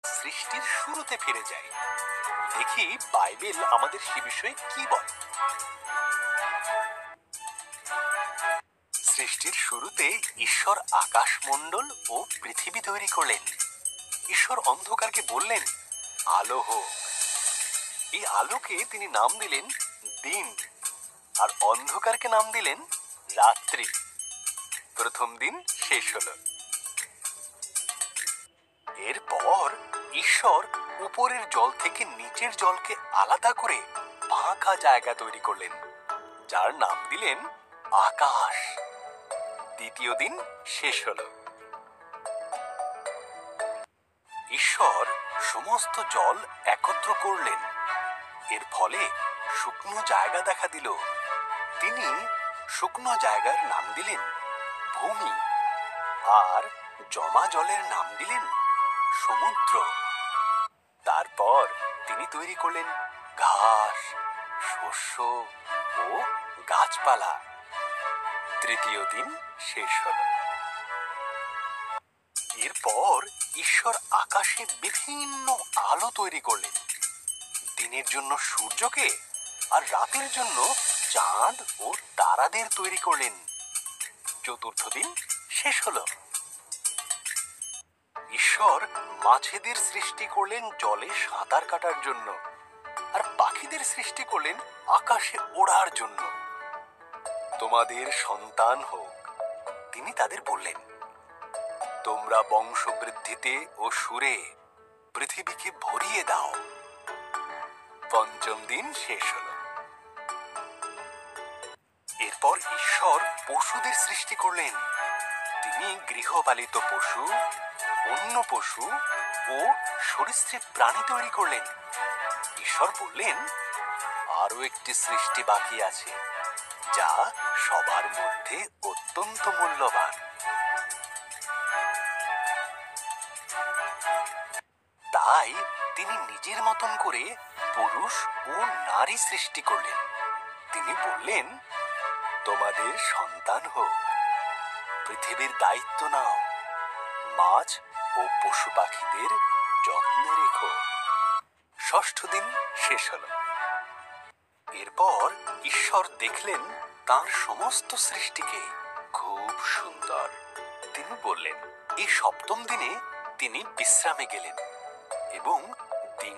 সৃষ্টির শুরুতে ফিরে যাই, দেখি বাইবেল আমাদের সে বিষয়ে কি বলে। সৃষ্টির শুরুতে ঈশ্বর আকাশমণ্ডল ও পৃথিবী তৈরি করলেন। ঈশ্বর অন্ধকারকে বললেন, আলো হোক। এই আলোকে তিনি নাম দিলেন দিন, আর অন্ধকারকে নাম দিলেন রাত্রি। প্রথম দিন শেষ হলো। এরপর ঈশ্বর উপরের জল থেকে নিচের জলকে আলাদা করে ফাঁকা জায়গা তৈরি করলেন, যার নাম দিলেন আকাশ। দ্বিতীয় দিন শেষ হলো। ঈশ্বর সমস্ত জল একত্র করলেন, এর ফলে শুকনো জায়গা দেখা দিল। তিনি শুকনো জায়গার নাম দিলেন ভূমি, আর জমা জলের নাম দিলেন সমুদ্র। তারপর তিনি তৈরি করলেন ঘাস, শস্য ও গাছপালা। তৃতীয় দিন শেষ হলো। এরপর ঈশ্বর আকাশে বিভিন্ন আলো তৈরি করলেন, দিনের জন্য সূর্যকে আর রাতের জন্য চাঁদ ও তারাদের তৈরি করলেন। চতুর্থ দিন শেষ হলো। ঈশ্বর মাছেদের সৃষ্টি করলেন জলে সাঁতার কাটার জন্য, আর পাখিদের সৃষ্টি করলেন আকাশে ওড়ার জন্য। তোমাদের সন্তান হোক, তিনি তাদের বললেন। তোমরা বংশবৃদ্ধিতে ও সুরে পৃথিবীকে ভরিয়ে দাও। পঞ্চম দিন শেষ হলো। এরপর ঈশ্বর পশুদের সৃষ্টি করলেন। তিনি গৃহপালিত পশু, অন্য পশু ও সরীসৃপ প্রাণী তৈরি করলেন। ঈশ্বর বললেন, আরো একটি সৃষ্টি বাকি আছে, যা সবার মধ্যে অত্যন্ত মূল্যবান। তাই তিনি নিজের মতন করে পুরুষ ও নারী সৃষ্টি করলেন। তিনি বললেন, তোমাদের সন্তান হোক, পৃথিবীর দায়িত্ব নাও, মাছ ও পশু পাখিদের যত্নে রেখো। ষষ্ঠ দিন শেষ হলো। এরপর ঈশ্বর দেখলেন তাঁর সমস্ত সৃষ্টিকে খুব সুন্দর। তিনি বললেন, এই সপ্তম দিনে তিনি বিশ্রামে গেলেন এবং